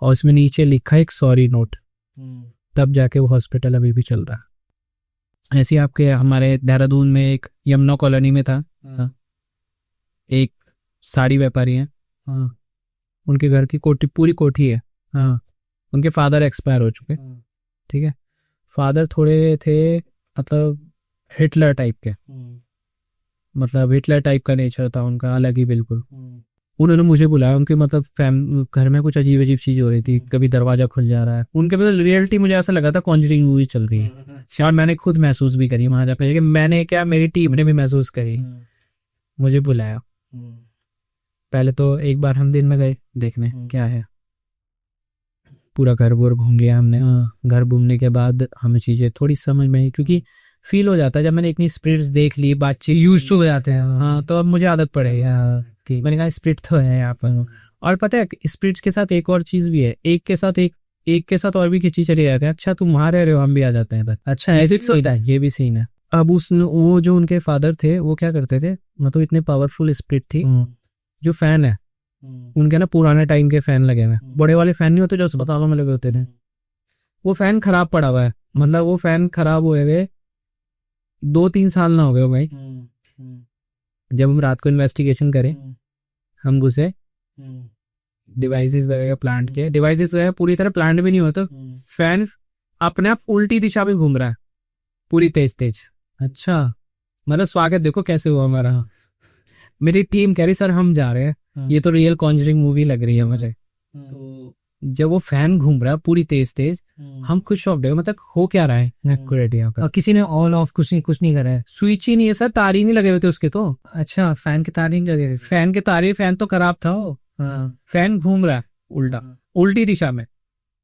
और उसमें नीचे लिखा एक सॉरी नोट। तब जाके वो हॉस्पिटल अभी भी चल रहा है। ऐसे आपके हमारे देहरादून में एक यमुना कॉलोनी में था, एक साड़ी व्यापारी है, उनके घर की कोठी, पूरी कोठी है। हाँ, उनके फादर एक्सपायर हो चुके। ठीक है, फादर थोड़े थे मतलब हिटलर टाइप के, मतलब हिटलर टाइप का नेचर था उनका, अलग ही बिल्कुल। उन्होंने मुझे बुलाया, उनके मतलब घर में कुछ अजीब अजीब चीज हो रही थी, कभी दरवाजा खुल जा रहा है। उनके मतलब रियलिटी मुझे ऐसा लगा था कॉन्जरिंग मूवी चल रही है। और मैंने खुद महसूस भी करी वहां जाकर, मैंने क्या, मेरी टीम ने भी महसूस करी। मुझे बुलाया, पहले तो एक बार हम दिन में गए देखने क्या है, पूरा घर बोर घूम लिया हमने। घर घूमने के बाद हमें चीजें थोड़ी समझ में आई, क्योंकि फील हो जाता है जब मैंने इतनी स्पिरिट्स देख ली, बातचीत यूज टू हो जाते हैं। हाँ, तो अब मुझे आदत पड़ेगी। मैंने कहा स्पिरिट तो है यहाँ पर। और पता है स्पिरिट्स के साथ एक और चीज भी है, एक के साथ और भी किसी चले जाते हैं। अच्छा, तुम वहां रह रहे हो, हम भी आ जाते हैं। अच्छा, ऐसे होता है, ये भी सीन है। अब वो जो उनके फादर थे वो क्या करते थे, मतलब इतने पावरफुल स्पिरिट थी। जो फैन है उनके ना पुराने टाइम के फैन लगे हुए, बड़े वाले फैन नहीं होते जो अस्पतालों में लगे होते थे, वो फैन खराब पड़ा हुआ है। मतलब वो फैन खराब हुए हुए 2-3 साल ना हो गए भाई। जब हम रात को इन्वेस्टिगेशन करें, हम घुसे, डिवाइसेस वगैरह प्लांट के डिवाइसेस वगैरह पूरी तरह प्लांट भी नहीं होता, फैन अपने आप उल्टी दिशा में घूम रहा है, पूरी तेज। अच्छा, मतलब स्वागत देखो कैसे हुआ हमारा। मेरी टीम कह रही सर हम जा रहे हैं, ये तो रियल कॉन्जरिंग मूवी लग रही है मुझे। तो जब वो फैन घूम रहा है पूरी तेज, हम खुश हो गए, मतलब हो क्या रहा है एक्यूरेट यहाँ पर। किसी ने ऑन ऑफ कुछ नहीं करा है, स्विच ही नहीं है सर, तार ही नहीं लगे हुए थे उसके तो। अच्छा, फैन के तार नहीं लगे हुए? फैन के तार, फैन तो खराब था वो। फैन घूम रहा है उल्टी दिशा में,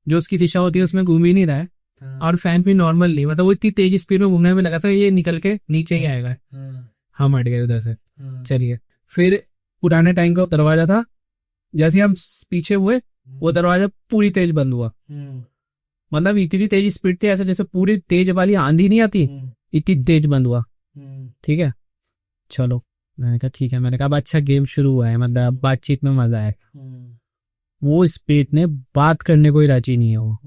जो उसकी दिशा होती है उसमें घूम ही नहीं रहा है। और फैन भी नॉर्मल नहीं, मतलब वो इतनी तेज स्पीड में घूमने में लगा था ये निकल के नीचे ही आएगा। हम हट गए उधर से। चलिए, फिर पुराने टाइम का दरवाजा था, जैसे हम पीछे हुए वो दरवाजा पूरी तेज बंद हुआ। मतलब इतनी तेज स्पीड थी, ऐसे जैसे पूरी तेज वाली आंधी नहीं आती, इतनी तेज बंद हुआ। ठीक है, चलो, मैंने कहा ठीक है। मैंने कहा अच्छा गेम शुरू हुआ है, मतलब बातचीत में मजा है। वो स्पीड ने बात करने को ही राजी नहीं है वो।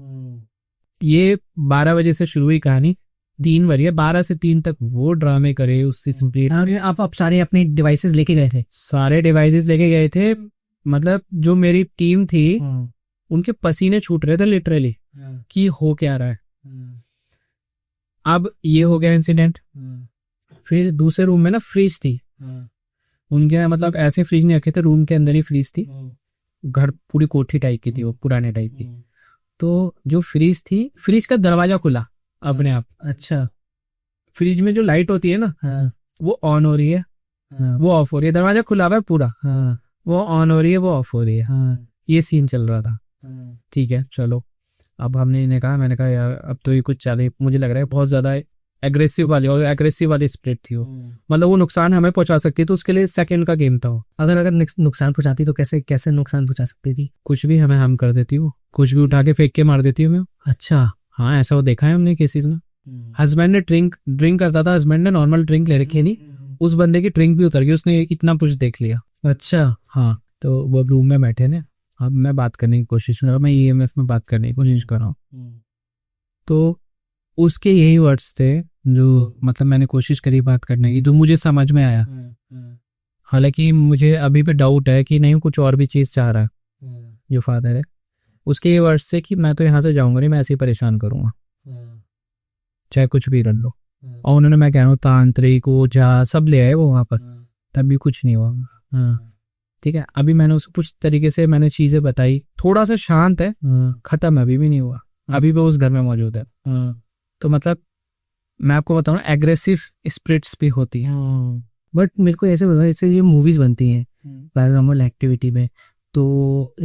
ये 12 बजे से शुरू हुई कहानी, 3 बजे 12 से 3 तक वो ड्रामे करे उससे स्पीड। आप सारे अपने डिवाइसेस लेके गए थे? सारे डिवाइसेस लेके गए थे, मतलब जो मेरी टीम थी उनके पसीने छूट रहे थे लिटरली कि हो क्या रहा है। अब ये हो गया इंसिडेंट। फिर दूसरे रूम में ना फ्रिज थी उनके, मतलब ऐसे फ्रिज नहीं रखे थे, रूम के अंदर ही फ्रिज थी। घर पूरी कोठी टाइप की थी वो, पुराने टाइप की। तो जो फ्रिज थी, फ्रिज का दरवाजा खुला अपने आप। अच्छा, फ्रिज में जो लाइट होती है ना, वो ऑन हो रही है, वो ऑफ हो रही है। दरवाजा खुला हुआ है पूरा, वो ऑन हो रही है, वो ऑफ हो रही है। ये सीन चल रहा था। ठीक है, चलो, अब हमने इन्हें कहा, मैंने कहा यार अब तो ये कुछ चले, मुझे लग रहा है बहुत ज्यादा एग्रेसिव वाली स्प्रिट थी वो, मतलब वो नुकसान हमें पहुंचा सकती, तो उसके लिए सेकंड का गेम था वो। अगर नुकसान पहुंचाती तो कैसे नुकसान पहुंचा सकती थी? कुछ भी हमें हार्म कर देती वो, कुछ भी उठा के फेंक के मार देती हमें। अच्छा, हाँ, ऐसा वो देखा है हमने केसेस में। हस्बैंड ने ड्रिंक करता था, हस्बैंड ने नॉर्मल ड्रिंक ले रखी है नहीं, उस बंदे की ड्रिंक भी उतर गई, उसने इतना कुछ देख लिया। अच्छा। हाँ, तो वो रूम में बैठे ने, अब मैं बात करने की कोशिश कर रहा हूँ, मैं ईएमएफ में बात करने की कोशिश कर रहा हूँ, तो उसके यही वर्ड्स थे जो मतलब मैंने कोशिश करी बात करने की, तो मुझे समझ में आया। हालांकि मुझे अभी भी डाउट है कि नहीं कुछ और भी चीज़ चाह रहा है जो फादर है। उसके ये वर्ड्स से कि मैं तो यहाँ से जाऊँगा नहीं, मैं ऐसे ही परेशान करूँगा चाहे कुछ भी कर लो। और उन्होंने, मैं कह रहा हूँ तांत्रिक ओझा सब ले आए वो वहाँ पर, तब भी कुछ नहीं हुआ। हाँ ठीक है, अभी मैंने उसको कुछ तरीके से मैंने चीज़ें बताई, थोड़ा सा शांत है, खत्म है, अभी भी नहीं हुआ, अभी भी उस घर में मौजूद है। तो मतलब मैं आपको बताऊँ एग्रेसिव स्पिरिट्स भी होती हैं। बट मेरे को ऐसे बताओ, जैसे ये मूवीज बनती हैं पैरानॉर्मल एक्टिविटी में, तो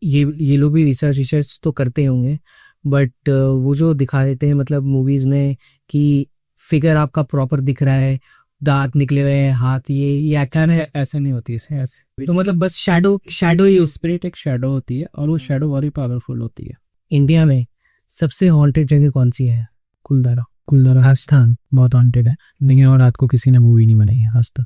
ये लोग भी रिसर्च तो करते होंगे, बट वो जो दिखा देते हैं मतलब मूवीज में कि फिगर आपका प्रॉपर दिख रहा है, दांत निकले हुए हैं, हाथ, ये एक्शन है, ऐसे नहीं होती है ऐसे। तो मतलब बस शैडो ही स्पिरिट एक शैडो होती है और वो शैडो बहुत ही पावरफुल होती है। इंडिया में सबसे हॉन्टेड जगह कौन सी है? कुलधारा राजस्थान बहुत हॉन्टेड है, लेकिन और रात को किसी ने मूवी नहीं बनाई है आज तक,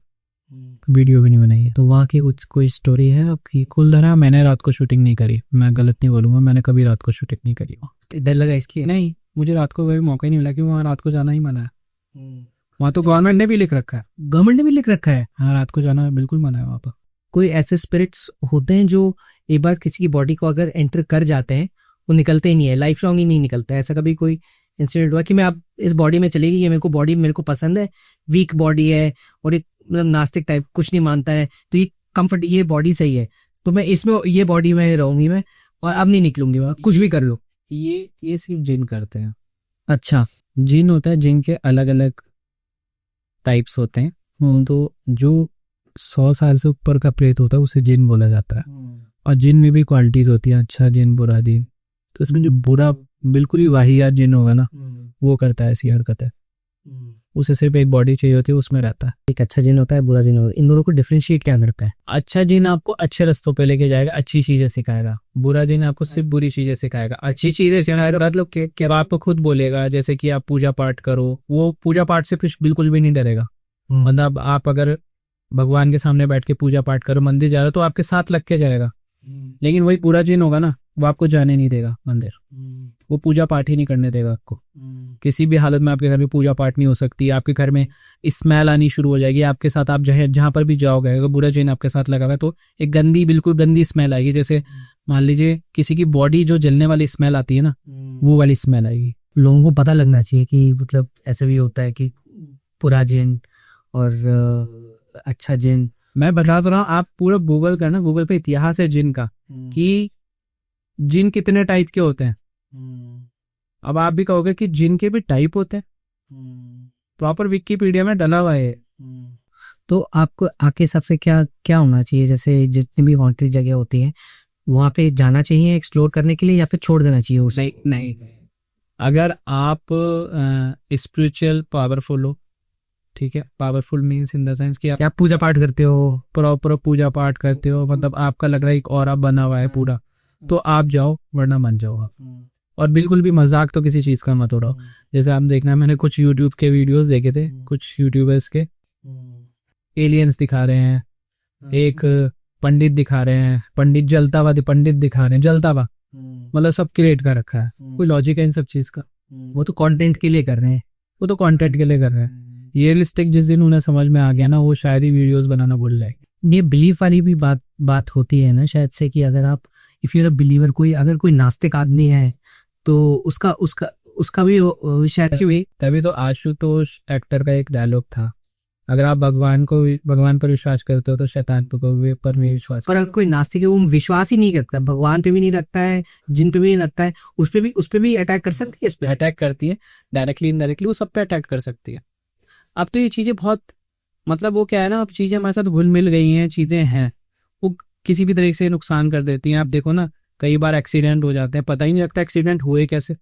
वीडियो भी नहीं बनाई है। तो वहाँ की कुछ कोई स्टोरी है आपकी? कुलधारा मैंने रात को शूटिंग नहीं करी, मैं गलत नहीं बोलूंगा, मैंने कभी रात को शूटिंग नहीं करी। डर लगा इसकी? नहीं, मुझे रात को कोई मौका ही नहीं मिला कि वहाँ रात को जाना ही मना है। वहाँ तो गवर्नमेंट ने भी लिख रखा है, हाँ रात को जाना बिल्कुल मना है वहाँ पर। कोई ऐसे स्पिरिट्स होते हैं जो एक बार किसी की बॉडी को अगर एंटर कर जाते हैं वो निकलते ही नहीं है, लाइफ लॉन्ग ही नहीं निकलता है? ऐसा कभी कोई इंसिडेंट हुआ कि मैं अब इस बॉडी में चली गई, ये मेरे को पसंद है, वीक बॉडी है और एक मतलब नास्तिक टाइप, कुछ नहीं मानता है, तो ये कंफर्ट, ये बॉडी सही है, तो मैं इसमें ये बॉडी में रहूंगी मैं और अब नहीं निकलूंगी मैं, कुछ भी कर लो? ये सिर्फ जिन करते हैं। अच्छा। जिन होता है, जिन के अलग अलग टाइप्स होते हैं, तो जो 100 साल से ऊपर का प्रेत होता है उसे जिन बोला जाता है। और जिन में भी क्वालिटीज होती हैं, अच्छा जिन, बुरा जिन। तो इसमें जो बुरा बिल्कुल ही वाहियात जिन होगा ना, वो करता है ऐसी हरकतें, उसे सिर्फ एक बॉडी चाहिए होती है, उसमें रहता है। एक अच्छा जिन होता है, बुरा जिन होता है, इन दोनों को डिफरेंशिएट क्या करता है? अच्छा जिन आपको अच्छे रास्तों पे लेके जाएगा, अच्छी चीजें सिखाएगा। बुरा जिन आपको सिर्फ बुरी चीजें सिखाएगा, अच्छी चीजें सिखाएगा मतलब कि आपको खुद बोलेगा जैसे कि आप पूजा पाठ करो, वो पूजा पाठ से कुछ बिल्कुल भी नहीं डरेगा। मतलब आप अगर भगवान के सामने बैठ के पूजा पाठ करो, मंदिर जा रहे हो, तो आपके साथ लग के जाएगा। लेकिन वही पूरा जिन होगा ना, वो आपको जाने नहीं देगा मंदिर, वो पूजा पाठ ही नहीं करने देगा आपको। किसी भी हालत में आपके घर में पूजा पाठ नहीं हो सकती, आपके घर में स्मेल आनी शुरू हो जाएगी आपके साथ, आप जहाँ पर भी जाओगे अगर बुरा जिन आपके साथ लगा हुआ है तो एक बिल्कुल गंदी स्मेल आएगी। जैसे मान लीजिए किसी की बॉडी जो जलने वाली स्मेल आती है ना, वो वाली स्मेल आएगी। लोगों को पता लगना चाहिए कि मतलब ऐसे भी होता है कि बुरा जिन और अच्छा जिन। मैं बता रहा हूँ, आप पूरा गूगल करना, गूगल पे इतिहास है जिन का, कि जिन कितने टाइप के होते हैं। अब आप भी कहोगे कि जिन के भी टाइप होते हैं, प्रॉपर विकिपीडिया में डला हुआ है। तो आपको आपके हिसाब से क्या होना चाहिए? जैसे जितनी भी हॉन्टेड जगह होती है वहां पे जाना चाहिए एक्सप्लोर करने के लिए, या फिर छोड़ देना चाहिए उसे? नहीं, अगर आप स्पिरिचुअल पावरफुल हो, ठीक है, powerful means in the sense कि आप पूजा पाठ करते हो, प्रॉपर पूजा पाठ करते हो, मतलब आपका लग रहा है एक ऑरा बना हुआ है पूरा, तो आप जाओ, वरना मत जाओ आप। और बिल्कुल भी मजाक तो किसी चीज का मत उड़ाओ। जैसे आप देखना, मैंने कुछ यूट्यूब के वीडियोस देखे थे, कुछ यूट्यूबर्स के एलियंस दिखा रहे हैं, एक पंडित दिखा रहे हैं, पंडित जलता हुआ मतलब सब क्रिएट कर रखा है, कोई लॉजिक है इन सब चीज का? वो तो कंटेंट के लिए कर रहे हैं, रियलिस्टिक जिस दिन उन्हें समझ में आ गया ना, वो शायद ही वीडियोस बनाना भूल जाए। ये बिलीफ वाली भी बात होती है ना शायद से, कि अगर आप if you are a believer, अगर कोई नास्तिक आदमी है तो उसका भी शायद। तभी तो आशुतोष एक्टर का एक डायलॉग था, अगर आप भगवान पर विश्वास करते हो तो शैतान पर भी विश्वास। पर अगर कोई नास्तिक है, वो विश्वास ही नहीं करता, भगवान पे भी नहीं रखता है, जिन पे भी नहीं रखता है, उस पे भी अटैक कर सकती है। इस पे अटैक करती है, डायरेक्टली इनडायरेक्टली वो सब पे अटैक कर सकती है। अब तो ये चीजें बहुत, मतलब वो क्या है ना, अब चीजें हमारे साथ घुल मिल गई हैं, चीजें हैं, वो किसी भी तरीके से नुकसान कर देती हैं। आप देखो ना, कई बार एक्सीडेंट हो जाते हैं, पता ही नहीं लगता एक्सीडेंट हुए कैसे।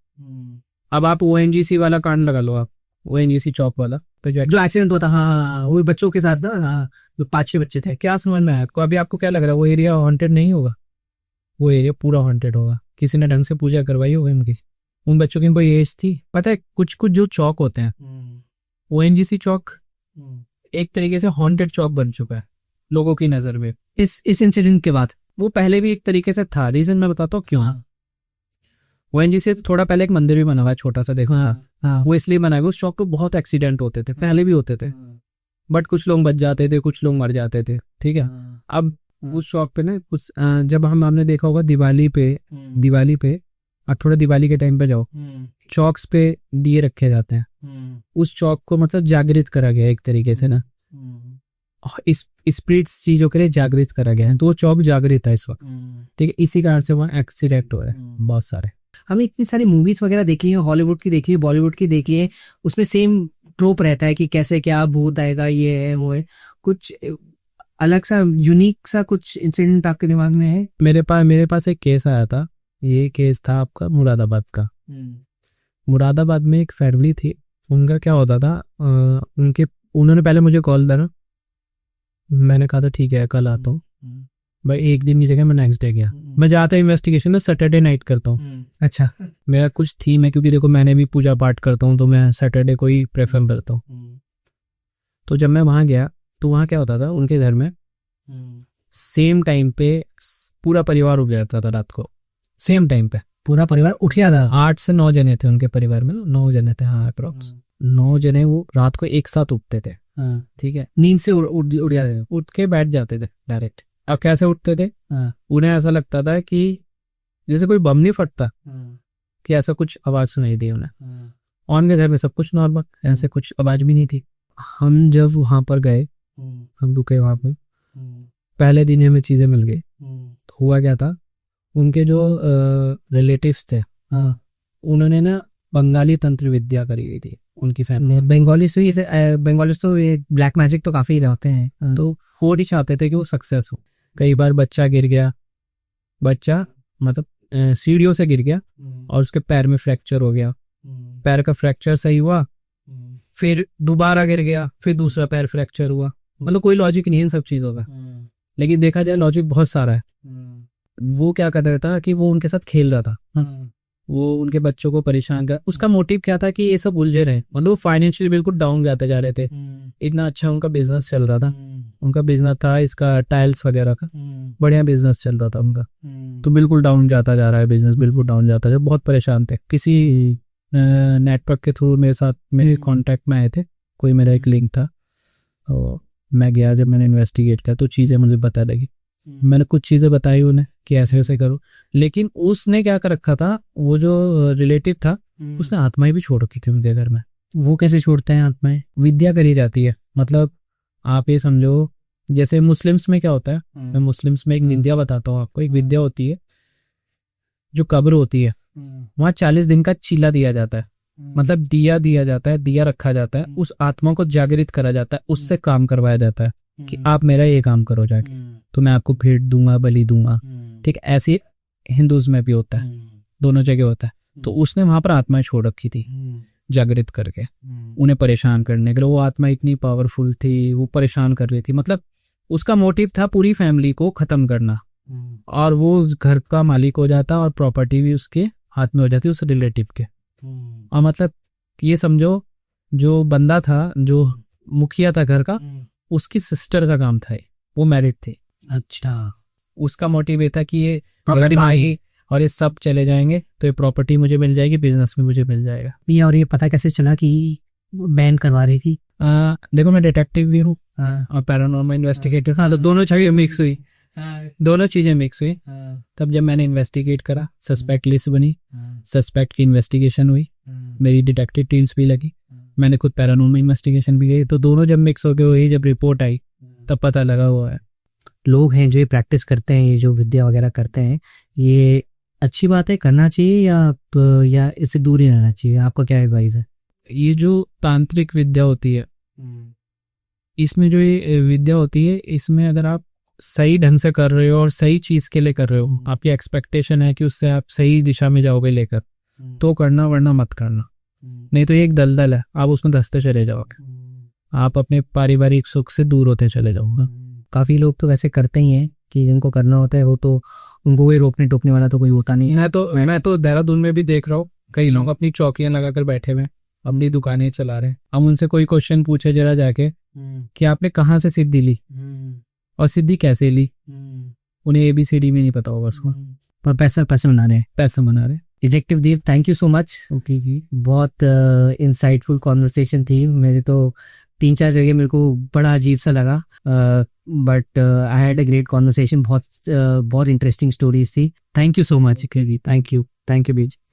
अब आप ONGC वाला कांड लगा लो, आप ONGC चौक वाला तो जो एक्सीडेंट हुआ था, हाँ, वो बच्चों के साथ ना, हाँ, जो 5-6 बच्चे थे। क्या समझ में आया आपको? अभी आपको क्या लग रहा है, वो एरिया हॉन्टेड नहीं होगा? वो एरिया पूरा हॉन्टेड होगा, किसी ने ढंग से पूजा करवाई होगी उनकी, उन बच्चों की कोई एज थी, पता है कुछ कुछ जो चौक होते हैं, ओएनजीसी चौक एक तरीके से हॉन्टेड चौक बन चुका है लोगों की नजर में इस इंसिडेंट के बाद। वो पहले भी एक तरीके से था, रीजन मैं बताता हूँ क्यों। ओएनजीसी से थोड़ा पहले एक मंदिर भी बना हुआ है छोटा सा, देखो। वो इसलिए बना हुआ, उस चौक पे बहुत एक्सीडेंट होते थे, पहले भी होते थे, बट कुछ लोग बच जाते थे, कुछ लोग मर जाते थे, ठीक है। अब उस शॉप पे ना कुछ जब हमने देखा होगा दिवाली पे अब थोड़ा दिवाली के टाइम पे जाओ, चौक्स पे दिए रखे जाते हैं। उस चौक को मतलब जागृत करा गया एक तरीके से ना, इस स्पिरिट्स चीजों के लिए जागृत करा गया है, तो वो चौक जागृत है इस वक्त, ठीक है। इसी कारण से वहाँ एक्सीडेंट हो रहे हैं बहुत सारे। हमने इतनी सारी मूवीज वगैरह देखी है, हॉलीवुड की देखी है, बॉलीवुड की देखी है, उसमें सेम ट्रोप रहता है कि कैसे क्या भूत आएगा, ये है वो है। कुछ अलग सा यूनिक सा कुछ इंसिडेंट आपके दिमाग में है? मेरे पास एक केस आया था, ये केस था आपका मुरादाबाद का। मुरादाबाद में एक फैमिली थी, उनका क्या होता था, उन्होंने पहले मुझे कॉल करा, मैंने कहा था ठीक है कल आता हूँ भाई, एक दिन की जगह मैं नेक्स्ट डे गया। मैं जाता इन्वेस्टिगेशन ना सैटरडे नाइट करता हूँ। अच्छा, मेरा कुछ थीम है, क्योंकि देखो मैंने भी पूजा पाठ करता हूँ, तो मैं सैटरडे को ही प्रेफर करता हूँ। तो जब मैं वहाँ गया तो वहाँ क्या होता था, उनके घर में सेम टाइम पे पूरा परिवार उठ जाता था रात को, सेम टाइम पे पूरा परिवार उठ गया था। 8 से 9 जने थे उनके परिवार में, 9 जने थे, हाँ अप्रोक्स 9 जने वो रात को एक साथ उठते थे, ठीक है। नींद से उठ गया था, उठ के बैठ जाते थे डायरेक्ट। अब कैसे उठते थे, उन्हें ऐसा लगता था कि जैसे कोई बम नहीं फटता, कि ऐसा कुछ आवाज सुनाई दी उन्हें। ऑन के घर में सब कुछ नॉर्मल, ऐसे कुछ आवाज भी नहीं थी। हम जब वहां पर गए, हम रुके वहां पर, पहले दिन हमें चीजें मिल गई। तो हुआ क्या था, उनके जो रिलेटिव्स थे, उन्होंने ना बंगाली तंत्र विद्या करी गई थी उनकी फैमिली। बंगालीज तो ये ब्लैक मैजिक तो काफी रहते हैं, तो वो नहीं चाहते थे कि वो सक्सेस हो। कई बार बच्चा गिर गया, बच्चा मतलब सीढ़ियों से गिर गया और उसके पैर में फ्रैक्चर हो गया, पैर का फ्रैक्चर सही हुआ, फिर दोबारा गिर गया, फिर दूसरा पैर फ्रैक्चर हुआ। मतलब कोई लॉजिक नहीं है इन सब चीजों का, लेकिन देखा जाए लॉजिक बहुत सारा है। वो क्या कर रहा था कि वो उनके साथ खेल रहा था, वो उनके बच्चों को परेशान कर, उसका मोटिव क्या था कि ये सब उलझे रहे, मतलब वो फाइनेंशियली बिल्कुल डाउन जाते जा रहे थे। इतना अच्छा उनका बिजनेस चल रहा था, उनका बिजनेस था इसका टाइल्स वगैरह का, बढ़िया बिजनेस चल रहा था उनका, तो बिल्कुल डाउन जाता जा रहा है बिजनेस, बिल्कुल डाउन जाता है। बहुत परेशान थे। किसी नेटवर्क के थ्रू मेरे साथ मेरे कॉन्टेक्ट में आए थे, कोई मेरा एक लिंक था, तो मैं गया, जब मैंने इन्वेस्टिगेट किया तो चीज़ें मुझे पता लगी। मैंने कुछ चीज़ें बताई उन्हें कि ऐसे ऐसे करो, लेकिन उसने क्या कर रखा था, वो जो रिलेटिव था उसने आत्माएं भी छोड़ रखी थी उनके घर में। वो कैसे छोड़ते हैं आत्माएं? विद्या करी जाती है, मतलब आप ये समझो जैसे मुस्लिम्स में क्या होता है, मैं मुस्लिम्स में एक विद्या बताता हूँ आपको। एक विद्या होती है, जो कब्र होती है, वहाँ 40 दिन का चीला दिया जाता है, मतलब दिया दिया जाता है, दिया रखा जाता है, उस आत्मा को जागृत करा जाता है, उससे काम करवाया जाता है कि आप मेरा ये काम करो जाके, तो मैं आपको भेंट दूंगा, बलि दूंगा, ठीक है। ऐसे हिंदूज में भी होता है, दोनों जगह होता है। तो उसने वहां पर आत्माएं छोड़ रखी थी जागृत करके, उन्हें परेशान करने के लिए। वो आत्मा इतनी पावरफुल थी, वो परेशान कर रही थी, मतलब उसका मोटिव था पूरी फैमिली को खत्म करना, और वो उस घर का मालिक हो जाता और प्रॉपर्टी भी उसके हाथ में हो जाती उस रिलेटिव के। और मतलब ये समझो, जो बंदा था, जो मुखिया था घर का, उसकी सिस्टर का काम था, वो मैरिड थी। अच्छा, उसका मोटिव ये था कि ये प्रॉपर्टी भाई और ये सब चले जाएंगे तो ये प्रॉपर्टी मुझे मिल जाएगी, बिजनेस भी मुझे मिल जाएगा। और ये पता कैसे चला कि बैन करवा रही थी? देखो मैं डिटेक्टिव भी हूँ और पैरानॉर्मल इन्वेस्टिगेटर, हाँ, तो दोनों चीजें मिक्स हुई, दोनों चीजें मिक्स हुई। तब जब मैंने इन्वेस्टिगेट करा, सस्पेक्ट लिस्ट बनी, सस्पेक्ट की इन्वेस्टिगेशन हुई, मेरी डिटेक्टिव टीम्स भी लगी, मैंने खुद पैरानॉर्मल इन्वेस्टिगेशन भी की, तो दोनों जब मिक्स हो गए वही जब रिपोर्ट आई तब पता लगा हुआ है। लोग हैं जो ये प्रैक्टिस करते हैं, ये जो विद्या वगैरह करते हैं, ये अच्छी बात है, करना चाहिए या इससे दूर ही रहना चाहिए? आपका क्या एडवाइस है? ये जो तांत्रिक विद्या होती है, इसमें जो ये विद्या होती है, इसमें अगर आप सही ढंग से कर रहे हो और सही चीज के लिए कर रहे हो, आपकी एक्सपेक्टेशन है कि उससे आप सही दिशा में जाओगे लेकर, तो करना, वरना मत करना। नहीं तो ये एक दलदल है, आप उसमें धंसते चले जाओगे, आप अपने पारिवारिक सुख से दूर होते चले जाओगे। काफी लोग तो वैसे करते ही हैं कि जिनको करना होता है वो तो उनको कोई रोकने टोकने वाला तो कोई होता नहीं है। मैं तो देहरादून में भी देख रहा हूँ, कई लोग अपनी चौकियां लगाकर बैठे हुए हैं, अपनी दुकानें चला रहे हैं। हम उनसे कोई क्वेश्चन पूछे जरा जाके कि आपने कहाँ से सिद्धि ली और सिद्धि कैसे ली, उन्हें ABCD में नहीं पता होगा उसको, पर पैसा बना रहे हैं। पैसा बना रहे। Detective Dev, thank you so much. Okay जी, बहुत इंसाइटफुल कॉन्वर्सेशन थी। मेरे तो 3-4 जगह मेरे को बड़ा अजीब सा लगा, but I had a great conversation. बहुत इंटरेस्टिंग स्टोरीज थी। Thank you so much. Thank you thank you बीज।